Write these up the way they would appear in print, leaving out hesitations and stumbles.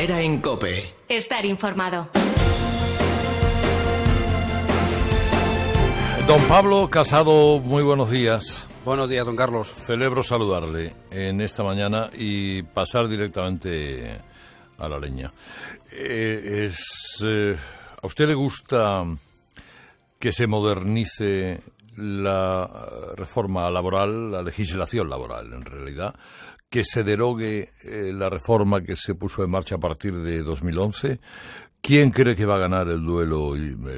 Herrera en COPE. Estar informado. Don Pablo Casado, muy buenos días. Buenos días, don Carlos. Celebro saludarle en esta mañana y pasar directamente a la leña. ¿A usted le gusta que se modernice la reforma laboral, la legislación laboral en realidad, que se derogue la reforma que se puso en marcha a partir de 2011? ¿Quién cree que va a ganar el duelo?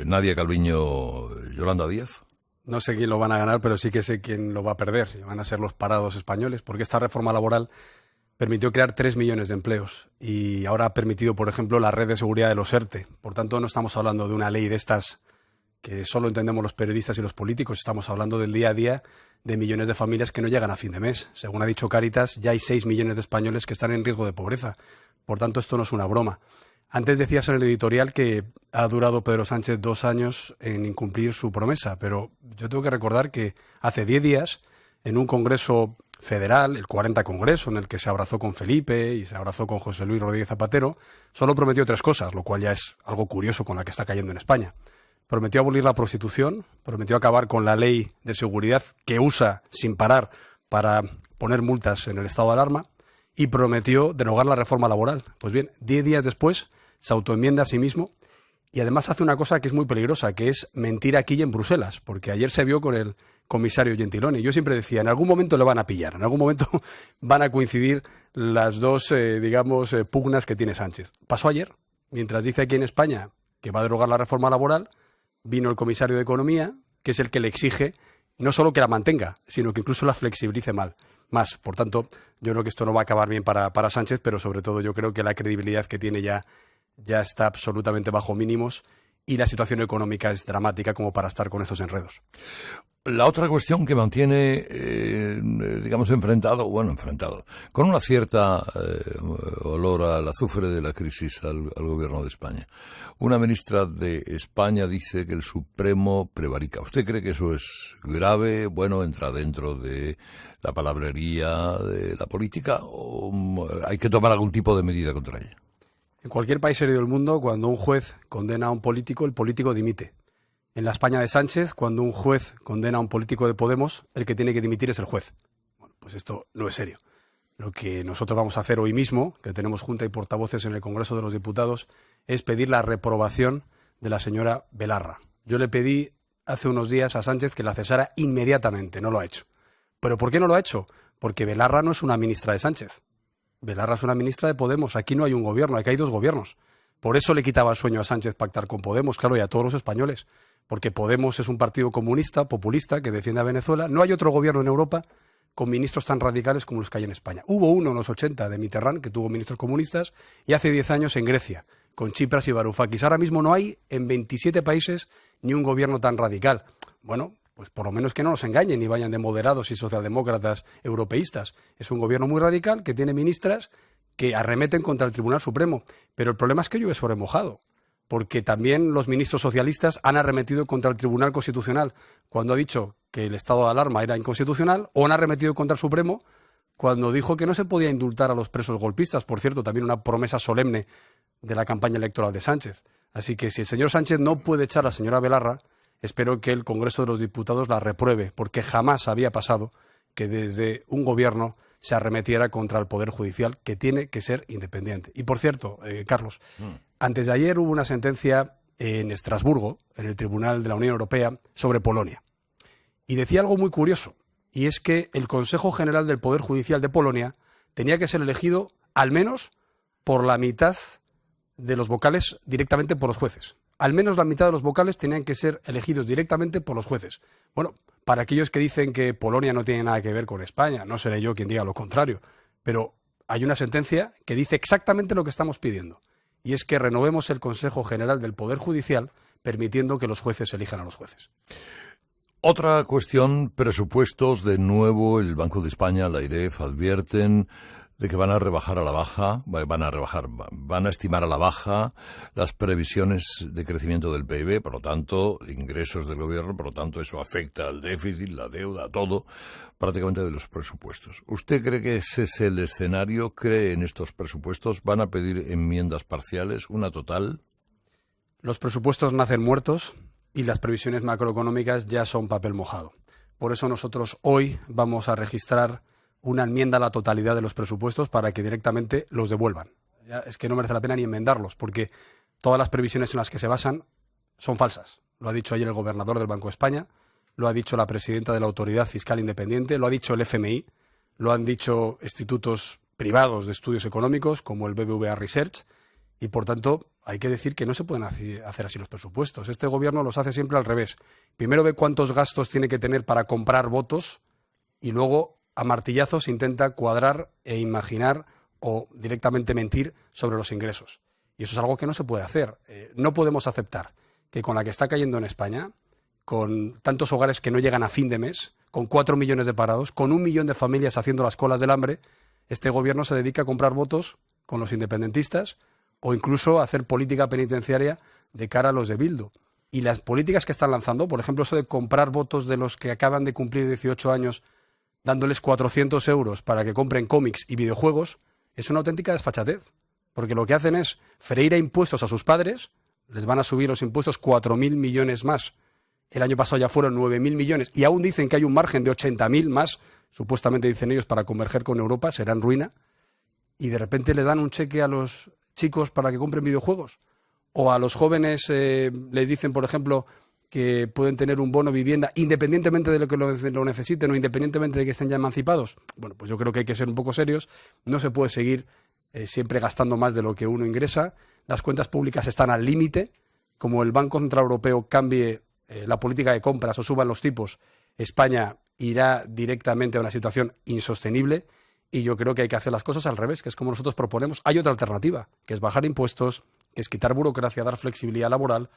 ¿Nadia Calviño, Yolanda Díaz? No sé quién lo van a ganar, pero sí que sé quién lo va a perder. Van a ser los parados españoles, porque esta reforma laboral permitió crear 3 millones de empleos y ahora ha permitido, por ejemplo, la red de seguridad de los ERTE. Por tanto, no estamos hablando de una ley de estas que solo entendemos los periodistas y los políticos. Estamos hablando del día a día de millones de familias que no llegan a fin de mes. Según ha dicho Cáritas, ya hay 6 millones de españoles que están en riesgo de pobreza. Por tanto, esto no es una broma. Antes decías en el editorial que ha durado Pedro Sánchez 2 años en incumplir su promesa, pero yo tengo que recordar que hace 10 días, en un congreso federal, el 40 Congreso, en el que se abrazó con Felipe y se abrazó con José Luis Rodríguez Zapatero, solo prometió 3 cosas, lo cual ya es algo curioso con la que está cayendo en España. Prometió abolir la prostitución, prometió acabar con la ley de seguridad que usa sin parar para poner multas en el estado de alarma y prometió derogar la reforma laboral. Pues bien, 10 días después se autoenmienda a sí mismo y además hace una cosa que es muy peligrosa, que es mentir aquí y en Bruselas, porque ayer se vio con el comisario Gentiloni. Yo siempre decía, en algún momento le van a pillar, en algún momento van a coincidir las dos, pugnas que tiene Sánchez. Pasó ayer, mientras dice aquí en España que va a derogar la reforma laboral, vino el comisario de Economía, que es el que le exige no solo que la mantenga, sino que incluso la flexibilice más. Por tanto, yo creo que esto no va a acabar bien para Sánchez, pero sobre todo yo creo que la credibilidad que tiene ya está absolutamente bajo mínimos y la situación económica es dramática como para estar con estos enredos. La otra cuestión que mantiene, enfrentado, con una cierta olor al azufre de la crisis al gobierno de España. Una ministra de España dice que el Supremo prevarica. ¿Usted cree que eso es grave? Bueno, entra dentro de la palabrería de la política o hay que tomar algún tipo de medida contra ella. En cualquier país serio del mundo, cuando un juez condena a un político, el político dimite. En la España de Sánchez, cuando un juez condena a un político de Podemos, el que tiene que dimitir es el juez. Bueno, pues esto no es serio. Lo que nosotros vamos a hacer hoy mismo, que tenemos junta y portavoces en el Congreso de los Diputados, es pedir la reprobación de la señora Belarra. Yo le pedí hace unos días a Sánchez que la cesara inmediatamente, no lo ha hecho. ¿Pero por qué no lo ha hecho? Porque Belarra no es una ministra de Sánchez. Belarra es una ministra de Podemos. Aquí no hay un gobierno, aquí hay 2 gobiernos. Por eso le quitaba el sueño a Sánchez pactar con Podemos, claro, y a todos los españoles. Porque Podemos es un partido comunista, populista, que defiende a Venezuela. No hay otro gobierno en Europa con ministros tan radicales como los que hay en España. Hubo uno en los 80 de Mitterrand, que tuvo ministros comunistas, y hace 10 años en Grecia, con Tsipras y Varoufakis. Ahora mismo no hay en 27 países ni un gobierno tan radical. Bueno, pues por lo menos que no nos engañen y vayan de moderados y socialdemócratas europeístas. Es un gobierno muy radical que tiene ministras que arremeten contra el Tribunal Supremo. Pero el problema es que llueve sobre mojado, porque también los ministros socialistas han arremetido contra el Tribunal Constitucional cuando ha dicho que el estado de alarma era inconstitucional, o han arremetido contra el Supremo cuando dijo que no se podía indultar a los presos golpistas. Por cierto, también una promesa solemne de la campaña electoral de Sánchez. Así que si el señor Sánchez no puede echar a la señora Belarra, espero que el Congreso de los Diputados la repruebe, porque jamás había pasado que desde un gobierno se arremetiera contra el Poder Judicial, que tiene que ser independiente. Y por cierto, Carlos, antes de ayer hubo una sentencia en Estrasburgo, en el Tribunal de la Unión Europea, sobre Polonia. Y decía algo muy curioso, y es que el Consejo General del Poder Judicial de Polonia tenía que ser elegido al menos por la mitad de los vocales directamente por los jueces. Al menos la mitad de los vocales tenían que ser elegidos directamente por los jueces. Bueno, para aquellos que dicen que Polonia no tiene nada que ver con España, no seré yo quien diga lo contrario, pero hay una sentencia que dice exactamente lo que estamos pidiendo, y es que renovemos el Consejo General del Poder Judicial permitiendo que los jueces elijan a los jueces. Otra cuestión, presupuestos. De nuevo, el Banco de España, la AIREF, advierten de que van a rebajar a la baja, van a estimar a la baja las previsiones de crecimiento del PIB, por lo tanto, ingresos del gobierno, por lo tanto, eso afecta al déficit, la deuda, a todo, prácticamente de los presupuestos. ¿Usted cree que ese es el escenario? ¿Cree en estos presupuestos? ¿Van a pedir enmiendas parciales, una total? Los presupuestos nacen muertos y las previsiones macroeconómicas ya son papel mojado. Por eso nosotros hoy vamos a registrar una enmienda a la totalidad de los presupuestos para que directamente los devuelvan. Ya es que no merece la pena ni enmendarlos, porque todas las previsiones en las que se basan son falsas. Lo ha dicho ayer el gobernador del Banco de España, lo ha dicho la presidenta de la Autoridad Fiscal Independiente, lo ha dicho el FMI, lo han dicho institutos privados de estudios económicos como el BBVA Research, y por tanto hay que decir que no se pueden hacer así los presupuestos. Este gobierno los hace siempre al revés. Primero ve cuántos gastos tiene que tener para comprar votos y luego a martillazos intenta cuadrar e imaginar o directamente mentir sobre los ingresos. Y eso es algo que no se puede hacer. No podemos aceptar que con la que está cayendo en España, con tantos hogares que no llegan a fin de mes, con 4 millones de parados, con 1 millón de familias haciendo las colas del hambre, este gobierno se dedica a comprar votos con los independentistas o incluso a hacer política penitenciaria de cara a los de Bildu. Y las políticas que están lanzando, por ejemplo, eso de comprar votos de los que acaban de cumplir 18 años dándoles 400 euros para que compren cómics y videojuegos, es una auténtica desfachatez. Porque lo que hacen es freír a impuestos a sus padres, les van a subir los impuestos 4.000 millones más. El año pasado ya fueron 9.000 millones y aún dicen que hay un margen de 80.000 más, supuestamente dicen ellos, para converger con Europa, será en ruina. Y de repente le dan un cheque a los chicos para que compren videojuegos. O a los jóvenes les dicen, por ejemplo, que pueden tener un bono vivienda independientemente de lo que lo necesiten o independientemente de que estén ya emancipados. Bueno, pues yo creo que hay que ser un poco serios. No se puede seguir siempre gastando más de lo que uno ingresa. Las cuentas públicas están al límite. Como el Banco Central Europeo cambie la política de compras o suban los tipos, España irá directamente a una situación insostenible. Y yo creo que hay que hacer las cosas al revés, que es como nosotros proponemos. Hay otra alternativa, que es bajar impuestos, que es quitar burocracia, dar flexibilidad laboral,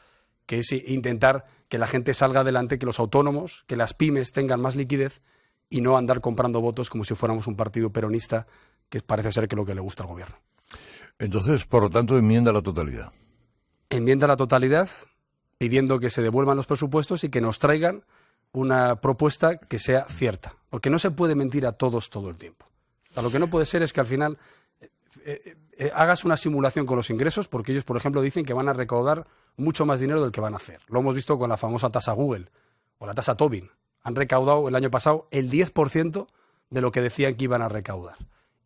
que es intentar que la gente salga adelante, que los autónomos, que las pymes tengan más liquidez y no andar comprando votos como si fuéramos un partido peronista, que parece ser que es lo que le gusta al gobierno. Entonces, por lo tanto, enmienda a la totalidad. Enmienda a la totalidad, pidiendo que se devuelvan los presupuestos y que nos traigan una propuesta que sea cierta. Porque no se puede mentir a todos todo el tiempo. O sea, lo que no puede ser es que al final hagas una simulación con los ingresos, porque ellos, por ejemplo, dicen que van a recaudar mucho más dinero del que van a hacer. Lo hemos visto con la famosa tasa Google o la tasa Tobin. Han recaudado el año pasado el 10% de lo que decían que iban a recaudar.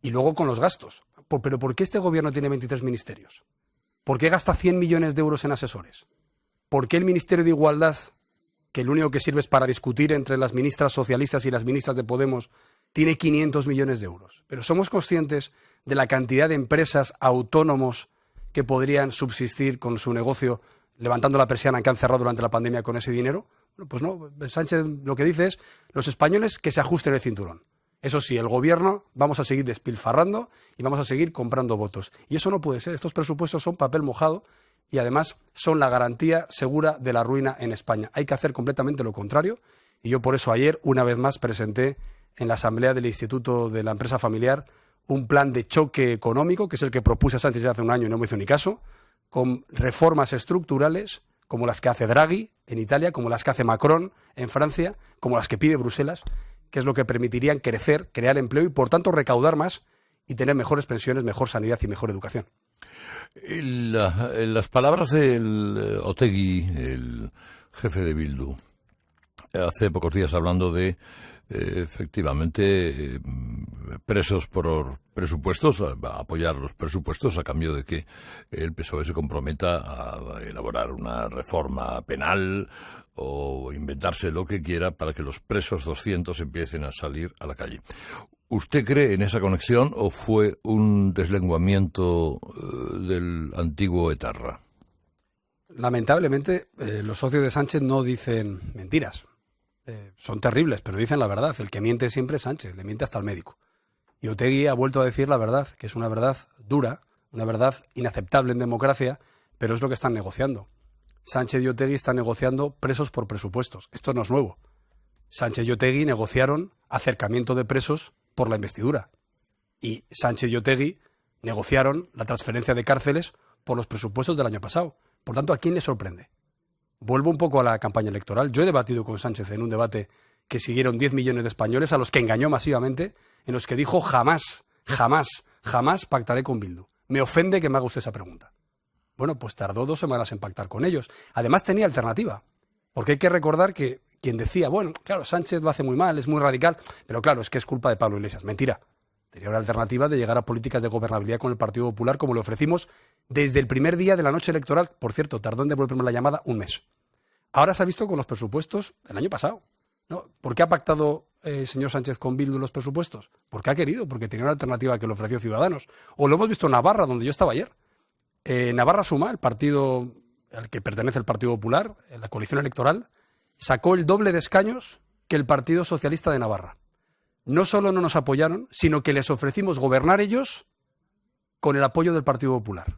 Y luego con los gastos. ¿Pero por qué este gobierno tiene 23 ministerios? ¿Por qué gasta 100 millones de euros en asesores? ¿Por qué el Ministerio de Igualdad, que lo único que sirve es para discutir entre las ministras socialistas y las ministras de Podemos, tiene 500 millones de euros? Pero somos conscientes de la cantidad de empresas autónomos que podrían subsistir con su negocio levantando la persiana que han cerrado durante la pandemia con ese dinero. Bueno, pues no, Sánchez lo que dice es los españoles que se ajusten el cinturón. Eso sí, el gobierno vamos a seguir despilfarrando y vamos a seguir comprando votos. Y eso no puede ser. Estos presupuestos son papel mojado y además son la garantía segura de la ruina en España. Hay que hacer completamente lo contrario y yo por eso ayer una vez más presenté en la asamblea del Instituto de la Empresa Familiar un plan de choque económico, que es el que propuse a Sánchez ya hace un año y no me hizo ni caso, con reformas estructurales como las que hace Draghi en Italia, como las que hace Macron en Francia, como las que pide Bruselas, que es lo que permitirían crecer, crear empleo y, por tanto, recaudar más y tener mejores pensiones, mejor sanidad y mejor educación. Las palabras del Otegi, el jefe de Bildu, hace pocos días hablando de, efectivamente, presos por presupuestos, a apoyar los presupuestos a cambio de que el PSOE se comprometa a elaborar una reforma penal o inventarse lo que quiera para que los presos 200 empiecen a salir a la calle. ¿Usted cree en esa conexión o fue un deslenguamiento del antiguo etarra? Lamentablemente, los socios de Sánchez no dicen mentiras. Son terribles, pero dicen la verdad. El que miente siempre es Sánchez, le miente hasta al médico. Y Otegi ha vuelto a decir la verdad, que es una verdad dura, una verdad inaceptable en democracia, pero es lo que están negociando. Sánchez y Otegi están negociando presos por presupuestos. Esto no es nuevo. Sánchez y Otegi negociaron acercamiento de presos por la investidura. Y Sánchez y Otegi negociaron la transferencia de cárceles por los presupuestos del año pasado. Por tanto, ¿a quién le sorprende? Vuelvo un poco a la campaña electoral. Yo he debatido con Sánchez en un debate que siguieron 10 millones de españoles, a los que engañó masivamente, en los que dijo jamás, jamás, jamás pactaré con Bildu. Me ofende que me haga usted esa pregunta. Bueno, pues tardó 2 semanas en pactar con ellos. Además tenía alternativa, porque hay que recordar que quien decía, bueno, claro, Sánchez lo hace muy mal, es muy radical, pero claro, es que es culpa de Pablo Iglesias. Mentira. Tenía una alternativa de llegar a políticas de gobernabilidad con el Partido Popular, como le ofrecimos desde el primer día de la noche electoral. Por cierto, tardó en devolverme la llamada 1 mes. Ahora se ha visto con los presupuestos del año pasado, ¿no? ¿Por qué ha pactado el señor Sánchez con Bildu los presupuestos? Porque ha querido, porque tenía una alternativa que le ofreció Ciudadanos. O lo hemos visto en Navarra, donde yo estaba ayer. Navarra Suma, el partido al que pertenece el Partido Popular, en la coalición electoral, sacó el doble de escaños que el Partido Socialista de Navarra. No solo no nos apoyaron, sino que les ofrecimos gobernar ellos con el apoyo del Partido Popular.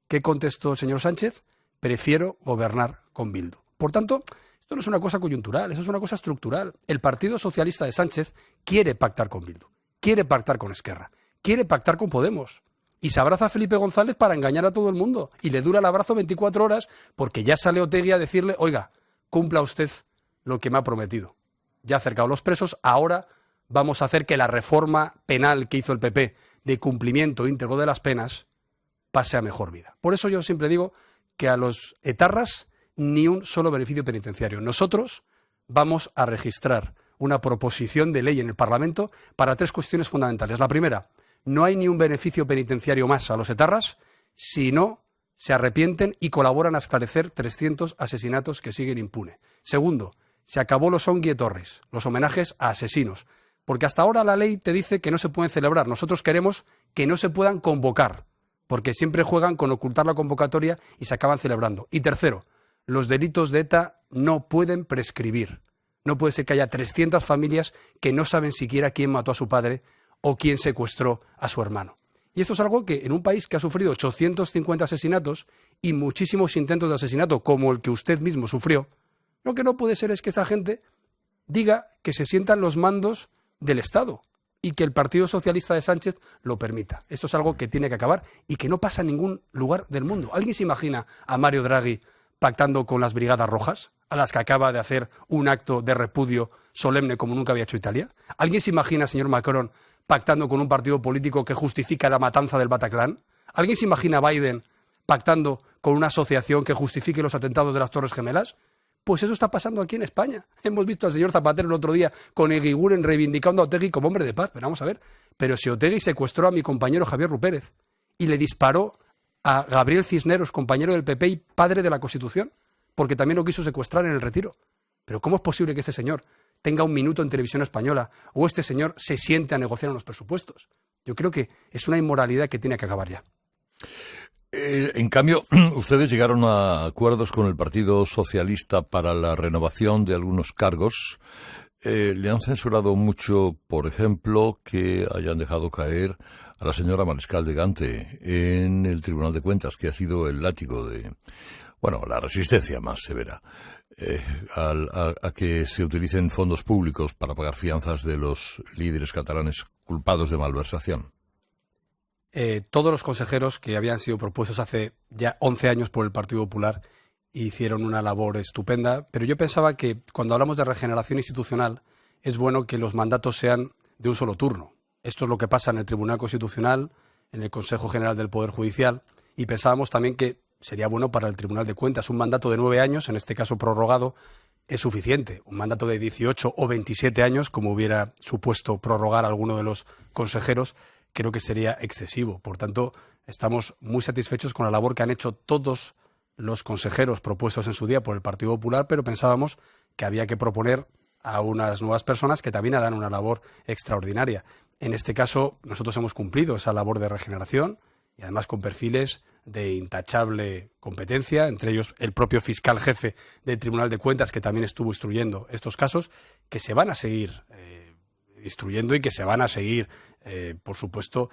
¿Qué contestó el señor Sánchez? Prefiero gobernar con Bildu. Por tanto, esto no es una cosa coyuntural, eso es una cosa estructural. El Partido Socialista de Sánchez quiere pactar con Bildu, quiere pactar con Esquerra, quiere pactar con Podemos. Y se abraza a Felipe González para engañar a todo el mundo. Y le dura el abrazo 24 horas porque ya sale Otegi a decirle, oiga, cumpla usted lo que me ha prometido. Ya ha acercado los presos, ahora vamos a hacer que la reforma penal que hizo el PP de cumplimiento íntegro de las penas pase a mejor vida. Por eso yo siempre digo que a los etarras ni un solo beneficio penitenciario. Nosotros vamos a registrar una proposición de ley en el Parlamento para 3 cuestiones fundamentales. La primera, no hay ni un beneficio penitenciario más a los etarras si no se arrepienten y colaboran a esclarecer 300 asesinatos que siguen impunes. Segundo, se acabó los ongi etorris, los homenajes a asesinos. Porque hasta ahora la ley te dice que no se pueden celebrar. Nosotros queremos que no se puedan convocar, porque siempre juegan con ocultar la convocatoria y se acaban celebrando. Y tercero, los delitos de ETA no pueden prescribir. No puede ser que haya 300 familias que no saben siquiera quién mató a su padre o quién secuestró a su hermano. Y esto es algo que en un país que ha sufrido 850 asesinatos y muchísimos intentos de asesinato, como el que usted mismo sufrió, lo que no puede ser es que esa gente diga que se sientan los mandos del Estado y que el Partido Socialista de Sánchez lo permita. Esto es algo que tiene que acabar y que no pasa en ningún lugar del mundo. ¿Alguien se imagina a Mario Draghi pactando con las Brigadas Rojas, a las que acaba de hacer un acto de repudio solemne como nunca había hecho Italia? ¿Alguien se imagina, señor Macron, pactando con un partido político que justifica la matanza del Bataclan? ¿Alguien se imagina a Biden pactando con una asociación que justifique los atentados de las Torres Gemelas? Pues eso está pasando aquí en España. Hemos visto al señor Zapatero el otro día con Eguiguren reivindicando a Otegi como hombre de paz. Pero vamos a ver, pero si Otegi secuestró a mi compañero Javier Rupérez y le disparó a Gabriel Cisneros, compañero del PP y padre de la Constitución, porque también lo quiso secuestrar en el Retiro. Pero ¿cómo es posible que este señor tenga un minuto en televisión española o este señor se siente a negociar en los presupuestos? Yo creo que es una inmoralidad que tiene que acabar ya. En cambio, ustedes llegaron a acuerdos con el Partido Socialista para la renovación de algunos cargos. Le han censurado mucho, por ejemplo, que hayan dejado caer a la señora Mariscal de Gante en el Tribunal de Cuentas, que ha sido el látigo de, bueno, la resistencia más severa a que se utilicen fondos públicos para pagar fianzas de los líderes catalanes culpados de malversación. Todos los consejeros que habían sido propuestos hace ya 11 años por el Partido Popular hicieron una labor estupenda, pero yo pensaba que cuando hablamos de regeneración institucional es bueno que los mandatos sean de un solo turno. Esto es lo que pasa en el Tribunal Constitucional, en el Consejo General del Poder Judicial, y pensábamos también que sería bueno para el Tribunal de Cuentas. Un mandato de 9 años, en este caso prorrogado, es suficiente. Un mandato de 18 o 27 años, como hubiera supuesto prorrogar a alguno de los consejeros, creo que sería excesivo. Por tanto, estamos muy satisfechos con la labor que han hecho todos los consejeros propuestos en su día por el Partido Popular, pero pensábamos que había que proponer a unas nuevas personas que también harán una labor extraordinaria. En este caso, nosotros hemos cumplido esa labor de regeneración y además con perfiles de intachable competencia, entre ellos el propio fiscal jefe del Tribunal de Cuentas, que también estuvo instruyendo estos casos, que se van a seguir instruyendo y que se van a seguir, por supuesto,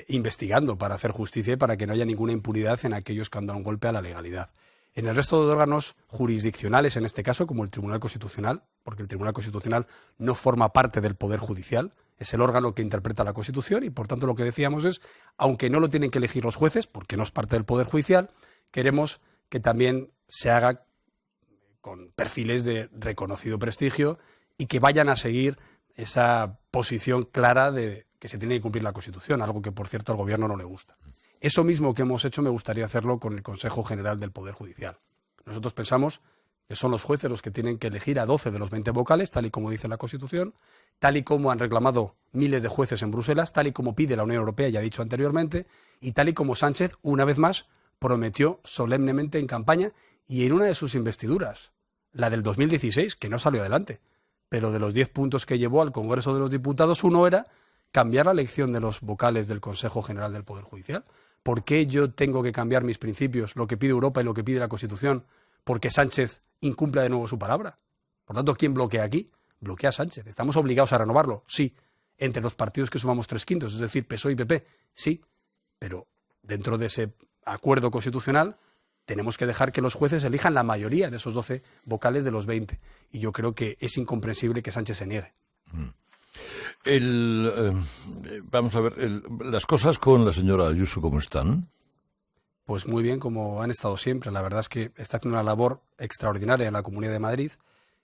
investigando para hacer justicia y para que no haya ninguna impunidad en aquellos que han dado un golpe a la legalidad. En el resto de órganos jurisdiccionales, en este caso, como el Tribunal Constitucional, porque el Tribunal Constitucional no forma parte del Poder Judicial, es el órgano que interpreta la Constitución y, por tanto, lo que decíamos es, aunque no lo tienen que elegir los jueces, porque no es parte del Poder Judicial, queremos que también se haga con perfiles de reconocido prestigio y que vayan a seguir esa posición clara de que se tiene que cumplir la Constitución, algo que, por cierto, al Gobierno no le gusta. Eso mismo que hemos hecho me gustaría hacerlo con el Consejo General del Poder Judicial. Nosotros pensamos que son los jueces los que tienen que elegir a 12 de los 20 vocales, tal y como dice la Constitución, tal y como han reclamado miles de jueces en Bruselas, tal y como pide la Unión Europea, ya he dicho anteriormente, y tal y como Sánchez, una vez más, prometió solemnemente en campaña y en una de sus investiduras, la del 2016, que no salió adelante. Pero de los 10 puntos que llevó al Congreso de los Diputados, uno era cambiar la elección de los vocales del Consejo General del Poder Judicial. ¿Por qué yo tengo que cambiar mis principios, lo que pide Europa y lo que pide la Constitución, porque Sánchez incumpla de nuevo su palabra? Por tanto, ¿quién bloquea aquí? Bloquea a Sánchez. ¿Estamos obligados a renovarlo? Sí. Entre los partidos que sumamos 3/5, es decir, PSOE y PP, sí. Pero dentro de ese acuerdo constitucional tenemos que dejar que los jueces elijan la mayoría de esos 12 vocales de los 20. Y yo creo que es incomprensible que Sánchez se niegue. Vamos a ver, las cosas con la señora Ayuso, ¿cómo están? Pues muy bien, como han estado siempre. La verdad es que está haciendo una labor extraordinaria en la Comunidad de Madrid,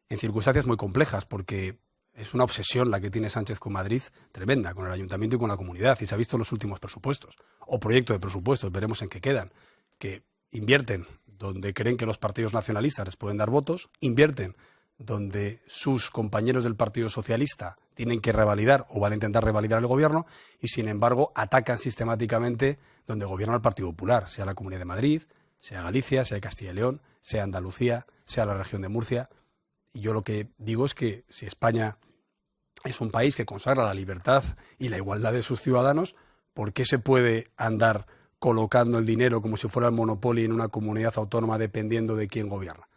en circunstancias muy complejas, porque es una obsesión la que tiene Sánchez con Madrid, tremenda, con el Ayuntamiento y con la Comunidad, y se ha visto en los últimos presupuestos, o proyectos de presupuestos, veremos en qué quedan, que invierten donde creen que los partidos nacionalistas les pueden dar votos, invierten donde sus compañeros del Partido Socialista tienen que revalidar o van a intentar revalidar el gobierno y, sin embargo, atacan sistemáticamente donde gobierna el Partido Popular, sea la Comunidad de Madrid, sea Galicia, sea Castilla y León, sea Andalucía, sea la región de Murcia. Y yo lo que digo es que si España es un país que consagra la libertad y la igualdad de sus ciudadanos, ¿por qué se puede andar colocando el dinero como si fuera el Monopoly en una comunidad autónoma dependiendo de quién gobierna?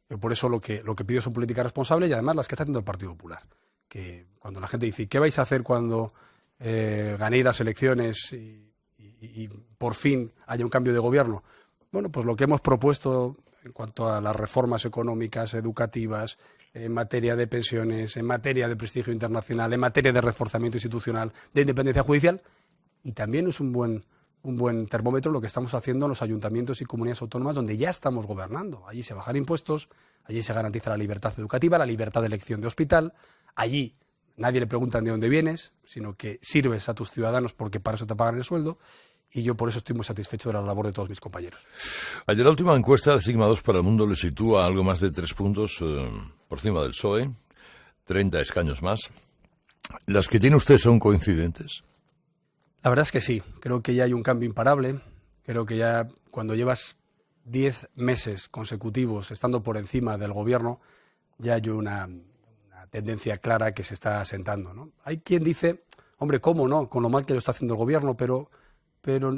Yo por eso lo que pido son políticas responsables y además las que está haciendo el Partido Popular. Que cuando la gente dice, ¿qué vais a hacer cuando ganéis las elecciones y por fin haya un cambio de gobierno? Bueno, pues lo que hemos propuesto en cuanto a las reformas económicas, educativas, en materia de pensiones, en materia de prestigio internacional, en materia de reforzamiento institucional, de independencia judicial, y también es un buen termómetro lo que estamos haciendo en los ayuntamientos y comunidades autónomas donde ya estamos gobernando. Allí se bajan impuestos, allí se garantiza la libertad educativa, la libertad de elección de hospital, allí nadie le pregunta de dónde vienes, sino que sirves a tus ciudadanos porque para eso te pagan el sueldo, y yo por eso estoy muy satisfecho de la labor de todos mis compañeros. Ayer la última encuesta de Sigma 2 para el Mundo le sitúa algo más de 3 puntos por encima del PSOE, 30 escaños más. ¿Las que tiene usted son coincidentes? La verdad es que sí, creo que ya hay un cambio imparable, creo que ya cuando llevas 10 meses consecutivos estando por encima del gobierno, ya hay una tendencia clara que se está asentando, ¿no? Hay quien dice, hombre, ¿cómo no? Con lo mal que lo está haciendo el gobierno, pero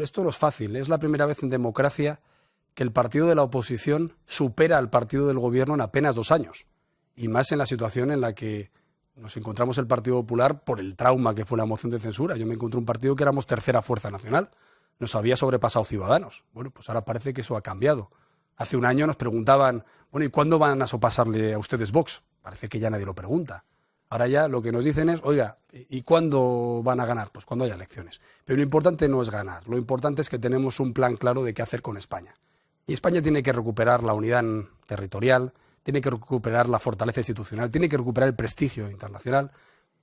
esto no es fácil. Es la primera vez en democracia que el partido de la oposición supera al partido del gobierno en apenas 2 años. Y más en la situación en la que nos encontramos el Partido Popular por el trauma que fue la moción de censura. Yo me encontré un partido que éramos tercera fuerza nacional. Nos había sobrepasado Ciudadanos. Bueno, pues ahora parece que eso ha cambiado. Hace un año nos preguntaban, bueno, ¿y cuándo van a sopasarle a ustedes Vox? Parece que ya nadie lo pregunta. Ahora ya lo que nos dicen es, oiga, ¿y cuándo van a ganar? Pues cuando haya elecciones. Pero lo importante no es ganar. Lo importante es que tenemos un plan claro de qué hacer con España. Y España tiene que recuperar la unidad territorial, tiene que recuperar la fortaleza institucional, tiene que recuperar el prestigio internacional.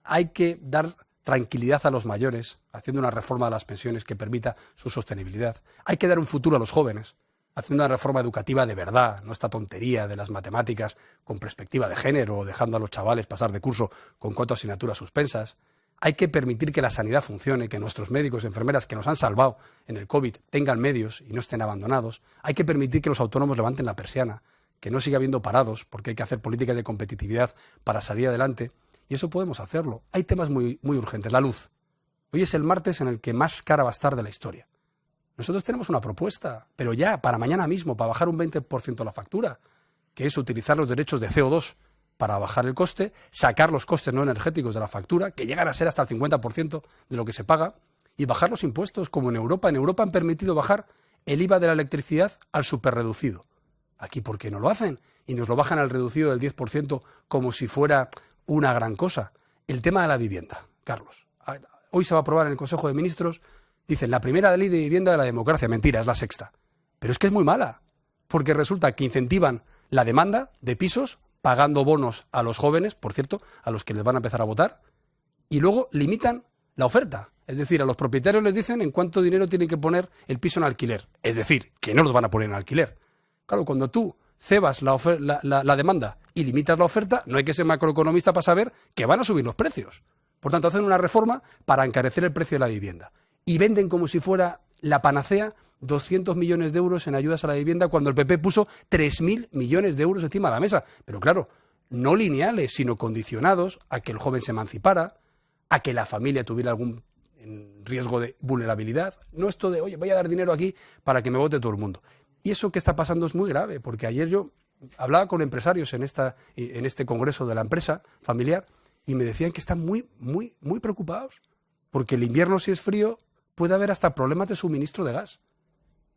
Hay que dar tranquilidad a los mayores, haciendo una reforma de las pensiones que permita su sostenibilidad. Hay que dar un futuro a los jóvenes, haciendo una reforma educativa de verdad, no esta tontería de las matemáticas con perspectiva de género, o dejando a los chavales pasar de curso con 4 asignaturas suspensas. Hay que permitir que la sanidad funcione, que nuestros médicos y enfermeras que nos han salvado en el COVID tengan medios y no estén abandonados. Hay que permitir que los autónomos levanten la persiana, que no siga habiendo parados, porque hay que hacer políticas de competitividad para salir adelante. Y eso podemos hacerlo. Hay temas muy urgentes. La luz. Hoy es el martes en el que más cara va a estar de la historia. Nosotros tenemos una propuesta, pero ya, para mañana mismo, para bajar un 20% la factura, que es utilizar los derechos de CO2 para bajar el coste, sacar los costes no energéticos de la factura, que llegan a ser hasta el 50% de lo que se paga, y bajar los impuestos, como en Europa. En Europa han permitido bajar el IVA de la electricidad al superreducido. Aquí, ¿por qué no lo hacen? Y nos lo bajan al reducido del 10% como si fuera una gran cosa. El tema de la vivienda, Carlos. hoy se va a aprobar en el Consejo de Ministros, dicen la primera ley de vivienda de la democracia. Mentira, es la sexta. Pero es que es muy mala, porque resulta que incentivan la demanda de pisos pagando bonos a los jóvenes, por cierto, a los que les van a empezar a votar, y luego limitan la oferta. Es decir, a los propietarios les dicen en cuánto dinero tienen que poner el piso en alquiler. Es decir, que no los van a poner en alquiler. Claro, cuando tú cebas la demanda y limitas la oferta, no hay que ser macroeconomista para saber que van a subir los precios. Por tanto, hacen una reforma para encarecer el precio de la vivienda. Y venden como si fuera la panacea 200 millones de euros en ayudas a la vivienda cuando el PP puso 3.000 millones de euros encima de la mesa. Pero claro, no lineales, sino condicionados a que el joven se emancipara, a que la familia tuviera algún riesgo de vulnerabilidad. No esto de, oye, voy a dar dinero aquí para que me vote todo el mundo. Y eso que está pasando es muy grave, porque ayer yo hablaba con empresarios en este congreso de la empresa familiar y me decían que están muy, muy, muy preocupados, porque el invierno, si es frío, puede haber hasta problemas de suministro de gas.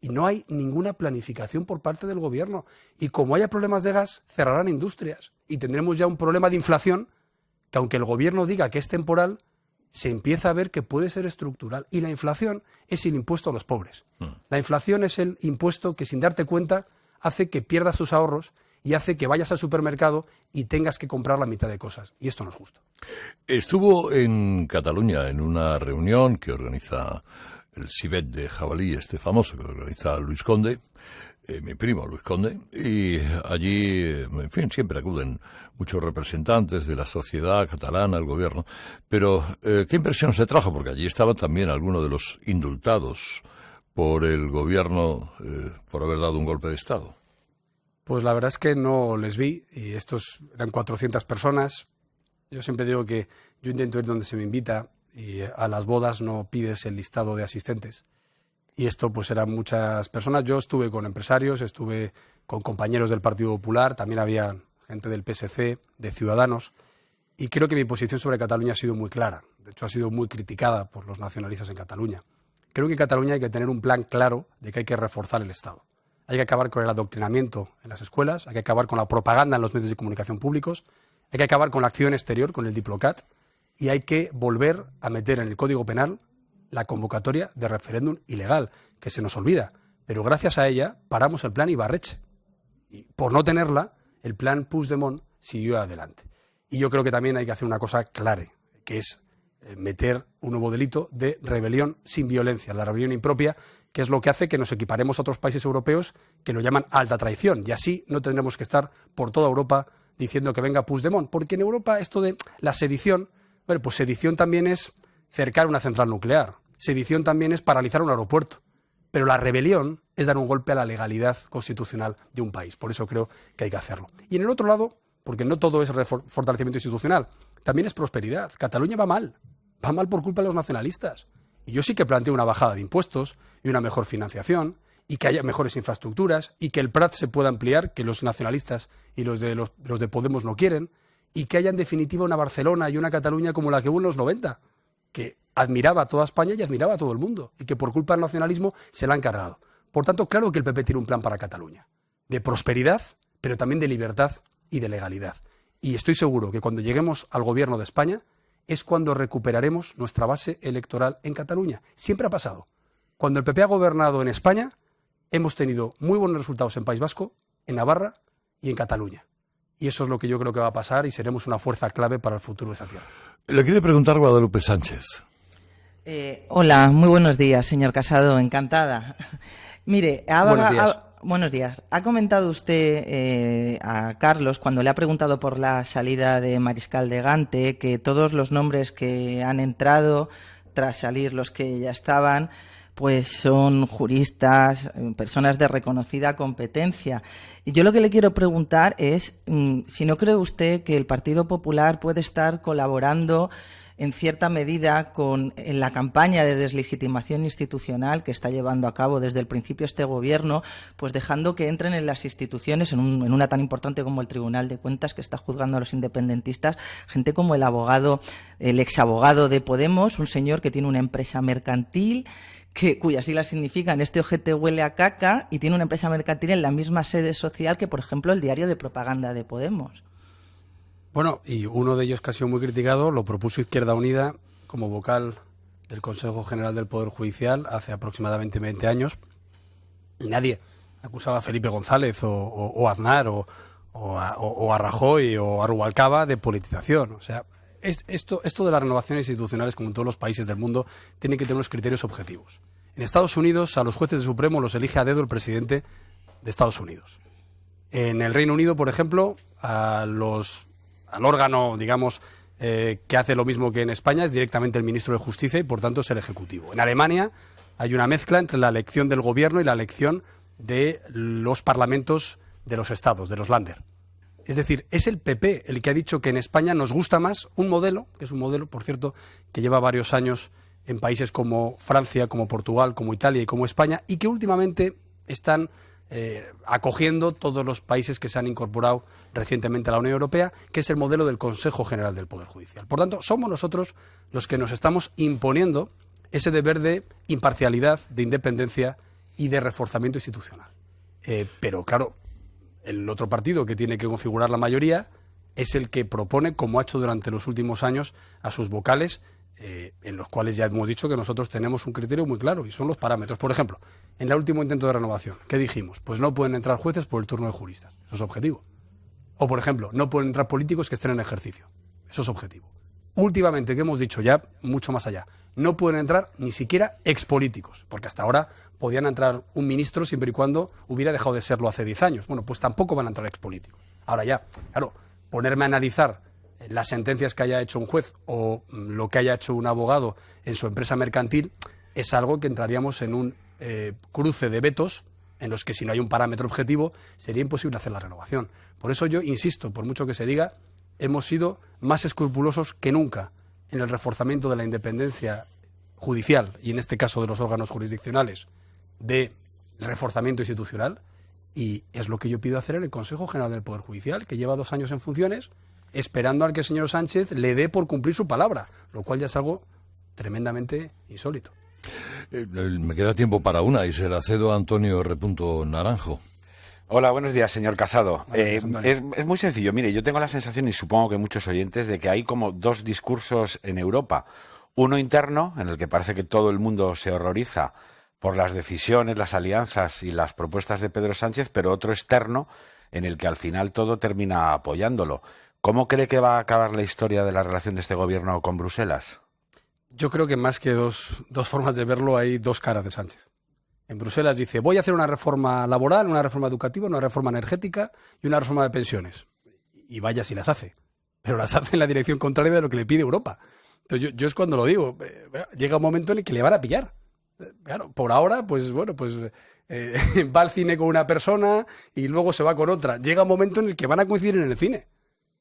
Y no hay ninguna planificación por parte del gobierno. Y como haya problemas de gas, cerrarán industrias. Y tendremos ya un problema de inflación que, aunque el gobierno diga que es temporal, se empieza a ver que puede ser estructural. Y la inflación es el impuesto a los pobres. La inflación es el impuesto que, sin darte cuenta, hace que pierdas tus ahorros y hace que vayas al supermercado y tengas que comprar la mitad de cosas. Y esto no es justo. Estuvo en Cataluña en una reunión que organiza el Civet de Jabalí, este famoso que organiza Luis Conde, mi primo Luis Conde, y allí, en fin, siempre acuden muchos representantes de la sociedad catalana, el gobierno. Pero, ¿qué impresión se trajo? Porque allí estaban también algunos de los indultados por el gobierno por haber dado un golpe de Estado. Pues la verdad es que no les vi, y estos eran 400 personas. Yo siempre digo que yo intento ir donde se me invita, y a las bodas no pides el listado de asistentes. Y esto pues eran muchas personas. Yo estuve con empresarios, estuve con compañeros del Partido Popular, también había gente del PSC, de Ciudadanos, y creo que mi posición sobre Cataluña ha sido muy clara. De hecho, ha sido muy criticada por los nacionalistas en Cataluña. Creo que en Cataluña hay que tener un plan claro de que hay que reforzar el Estado. Hay que acabar con el adoctrinamiento en las escuelas, hay que acabar con la propaganda en los medios de comunicación públicos, hay que acabar con la acción exterior, con el Diplocat, y hay que volver a meter en el Código Penal la convocatoria de referéndum ilegal, que se nos olvida. Pero gracias a ella paramos el plan Ibarretxe. Y por no tenerla, el plan Puigdemont siguió adelante. Y yo creo que también hay que hacer una cosa clara, que es meter un nuevo delito de rebelión sin violencia, la rebelión impropia, que es lo que hace que nos equiparemos a otros países europeos que lo llaman alta traición. Y así no tendremos que estar por toda Europa diciendo que venga Puigdemont. Porque en Europa esto de la sedición, bueno, pues sedición también es cercar una central nuclear. Sedición también es paralizar un aeropuerto. Pero la rebelión es dar un golpe a la legalidad constitucional de un país. Por eso creo que hay que hacerlo. Y en el otro lado, porque no todo es fortalecimiento institucional, también es prosperidad. Cataluña va mal por culpa de los nacionalistas. Y yo sí que planteo una bajada de impuestos y una mejor financiación, y que haya mejores infraestructuras, y que el Prat se pueda ampliar, que los nacionalistas y los de Podemos no quieren, y que haya en definitiva una Barcelona y una Cataluña como la que hubo en los 90, que admiraba a toda España y admiraba a todo el mundo, y que por culpa del nacionalismo se la han cargado. Por tanto, claro que el PP tiene un plan para Cataluña, de prosperidad, pero también de libertad y de legalidad. Y estoy seguro que cuando lleguemos al gobierno de España es cuando recuperaremos nuestra base electoral en Cataluña. Siempre ha pasado. Cuando el PP ha gobernado en España, hemos tenido muy buenos resultados en País Vasco, en Navarra y en Cataluña. Y eso es lo que yo creo que va a pasar y seremos una fuerza clave para el futuro de esa tierra. Le quiere preguntar Guadalupe Sánchez. Hola, muy buenos días, señor Casado, encantada. Mire, Buenos días. Buenos días. Ha comentado usted a Carlos, cuando le ha preguntado por la salida de Mariscal de Gante, que todos los nombres que han entrado, tras salir los que ya estaban, pues son juristas, personas de reconocida competencia. Y yo lo que le quiero preguntar es si no cree usted que el Partido Popular puede estar colaborando en cierta medida en la campaña de deslegitimación institucional que está llevando a cabo desde el principio este gobierno, pues dejando que entren en las instituciones, en una tan importante como el Tribunal de Cuentas, que está juzgando a los independentistas, gente como el exabogado de Podemos, un señor que tiene una empresa mercantil, cuyas siglas significan este ojete huele a caca, y tiene una empresa mercantil en la misma sede social que, por ejemplo, el diario de propaganda de Podemos. Bueno, y uno de ellos que ha sido muy criticado lo propuso Izquierda Unida como vocal del Consejo General del Poder Judicial hace aproximadamente 20 años y nadie acusaba a Felipe González o a Aznar o a Rajoy o a Rubalcaba de politización. O sea, esto de las renovaciones institucionales, como en todos los países del mundo, tiene que tener unos criterios objetivos. En Estados Unidos, a los jueces del Supremo los elige a dedo el presidente de Estados Unidos. En el Reino Unido, por ejemplo, al órgano, digamos, que hace lo mismo que en España, es directamente el ministro de Justicia y, por tanto, es el Ejecutivo. En Alemania hay una mezcla entre la elección del gobierno y la elección de los parlamentos de los estados, de los Länder. Es decir, es el PP el que ha dicho que en España nos gusta más un modelo, que es un modelo, por cierto, que lleva varios años en países como Francia, como Portugal, como Italia y como España, y que últimamente están acogiendo todos los países que se han incorporado recientemente a la Unión Europea, que es el modelo del Consejo General del Poder Judicial. Por tanto, somos nosotros los que nos estamos imponiendo ese deber de imparcialidad, de independencia y de reforzamiento institucional. Pero, claro, el otro partido que tiene que configurar la mayoría es el que propone, como ha hecho durante los últimos años, a sus vocales, en los cuales ya hemos dicho que nosotros tenemos un criterio muy claro y son los parámetros. Por ejemplo, en el último intento de renovación, ¿qué dijimos? Pues no pueden entrar jueces por el turno de juristas. Eso es objetivo. O, por ejemplo, no pueden entrar políticos que estén en ejercicio. Eso es objetivo. Últimamente, ¿qué hemos dicho? Ya mucho más allá. No pueden entrar ni siquiera expolíticos, porque hasta ahora podían entrar un ministro siempre y cuando hubiera dejado de serlo hace 10 años. Bueno, pues tampoco van a entrar expolíticos. Ahora ya, claro, ponerme a analizar las sentencias que haya hecho un juez o lo que haya hecho un abogado en su empresa mercantil es algo que entraríamos en un cruce de vetos en los que, si no hay un parámetro objetivo, sería imposible hacer la renovación. Por eso yo insisto, por mucho que se diga, hemos sido más escrupulosos que nunca en el reforzamiento de la independencia judicial y, en este caso, de los órganos jurisdiccionales, de reforzamiento institucional, y es lo que yo pido hacer en el Consejo General del Poder Judicial, que lleva 2 años en funciones, esperando al que el señor Sánchez le dé por cumplir su palabra, lo cual ya es algo tremendamente insólito. Me queda tiempo para una y se la cedo a Antonio R. Naranjo. Hola, buenos días, señor Casado. Es muy sencillo. Mire, yo tengo la sensación, y supongo que muchos oyentes, de que hay como 2 discursos en Europa. Uno interno, en el que parece que todo el mundo se horroriza por las decisiones, las alianzas y las propuestas de Pedro Sánchez, pero otro externo, en el que al final todo termina apoyándolo. ¿Cómo cree que va a acabar la historia de la relación de este gobierno con Bruselas? Yo creo que más que dos formas de verlo, hay 2 caras de Sánchez. En Bruselas dice, voy a hacer una reforma laboral, una reforma educativa, una reforma energética y una reforma de pensiones. Y vaya si las hace. Pero las hace en la dirección contraria de lo que le pide Europa. Entonces yo es cuando lo digo. Llega un momento en el que le van a pillar. Claro, por ahora, pues bueno, va al cine con una persona y luego se va con otra. Llega un momento en el que van a coincidir en el cine.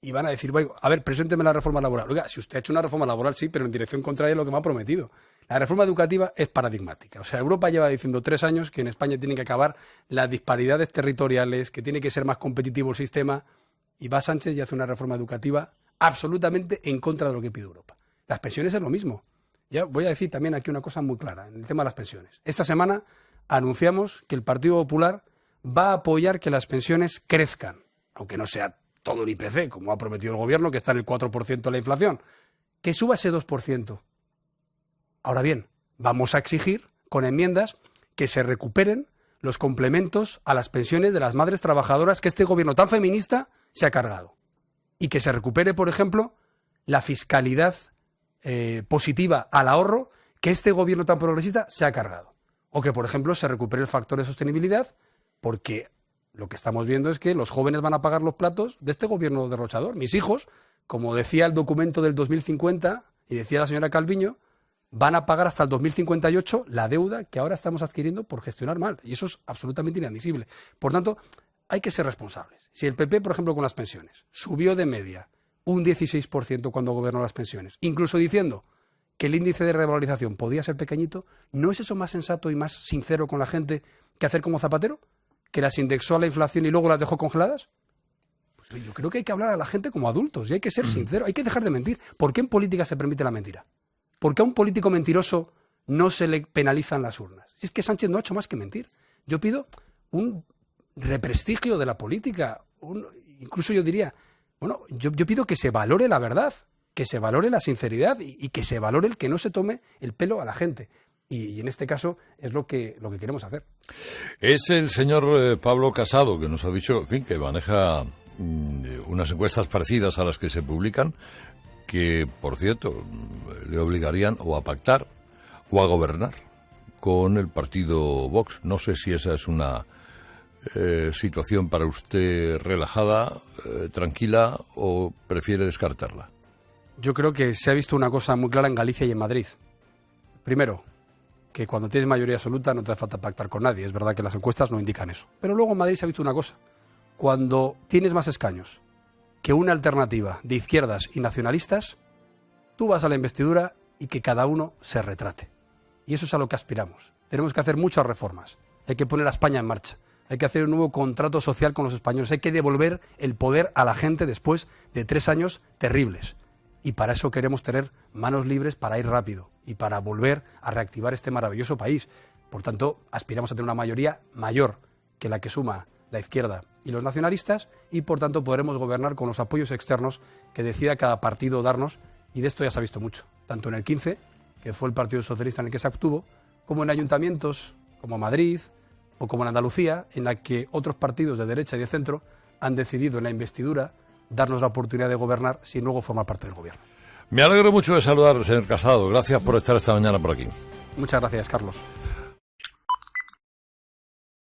Y van a decir, bueno, a ver, presénteme la reforma laboral. Oiga, si usted ha hecho una reforma laboral, sí, pero en dirección contraria a lo que me ha prometido. La reforma educativa es paradigmática. O sea, Europa lleva diciendo 3 años que en España tienen que acabar las disparidades territoriales, que tiene que ser más competitivo el sistema, y va Sánchez y hace una reforma educativa absolutamente en contra de lo que pide Europa. Las pensiones es lo mismo. Ya voy a decir también aquí una cosa muy clara en el tema de las pensiones. Esta semana anunciamos que el Partido Popular va a apoyar que las pensiones crezcan, aunque no sea todo el IPC, como ha prometido el gobierno, que está en el 4% de la inflación, que suba ese 2%. Ahora bien, vamos a exigir, con enmiendas, que se recuperen los complementos a las pensiones de las madres trabajadoras que este gobierno tan feminista se ha cargado. Y que se recupere, por ejemplo, la fiscalidad positiva al ahorro que este gobierno tan progresista se ha cargado. O que, por ejemplo, se recupere el factor de sostenibilidad, porque lo que estamos viendo es que los jóvenes van a pagar los platos de este gobierno derrochador. Mis hijos, como decía el documento del 2050 y decía la señora Calviño, van a pagar hasta el 2058 la deuda que ahora estamos adquiriendo por gestionar mal. Y eso es absolutamente inadmisible. Por tanto, hay que ser responsables. Si el PP, por ejemplo, con las pensiones, subió de media un 16% cuando gobernó las pensiones, incluso diciendo que el índice de revalorización podía ser pequeñito, ¿no es eso más sensato y más sincero con la gente que hacer como Zapatero? ¿Que las indexó a la inflación y luego las dejó congeladas? Pues yo creo que hay que hablar a la gente como adultos y hay que ser sincero, hay que dejar de mentir. ¿Por qué en política se permite la mentira? ¿Por qué a un político mentiroso no se le penalizan las urnas? Si es que Sánchez no ha hecho más que mentir. Yo pido un represtigio de la política, incluso yo diría, bueno, yo pido que se valore la verdad, que se valore la sinceridad y que se valore el que no se tome el pelo a la gente. Y en este caso es lo que queremos hacer. Es el señor Pablo Casado, que nos ha dicho, en fin, que maneja unas encuestas parecidas a las que se publican, que, por cierto, le obligarían o a pactar o a gobernar con el partido Vox. No sé si esa es una situación para usted relajada, tranquila, o prefiere descartarla. Yo creo que se ha visto una cosa muy clara en Galicia y en Madrid. Primero, que cuando tienes mayoría absoluta no te hace falta pactar con nadie. Es verdad que las encuestas no indican eso. Pero luego en Madrid se ha visto una cosa. Cuando tienes más escaños que una alternativa de izquierdas y nacionalistas, tú vas a la investidura y que cada uno se retrate. Y eso es a lo que aspiramos. Tenemos que hacer muchas reformas. Hay que poner a España en marcha. Hay que hacer un nuevo contrato social con los españoles. Hay que devolver el poder a la gente después de 3 años terribles. Y para eso queremos tener manos libres para ir rápido y para volver a reactivar este maravilloso país. Por tanto, aspiramos a tener una mayoría mayor que la que suma la izquierda y los nacionalistas, y por tanto podremos gobernar con los apoyos externos que decida cada partido darnos, y de esto ya se ha visto mucho, tanto en el 15, que fue el Partido Socialista en el que se obtuvo, como en ayuntamientos como Madrid o como en Andalucía, en la que otros partidos de derecha y de centro han decidido en la investidura darnos la oportunidad de gobernar sin luego formar parte del gobierno. Me alegro mucho de saludar al señor Casado. Gracias por estar esta mañana por aquí. Muchas gracias, Carlos.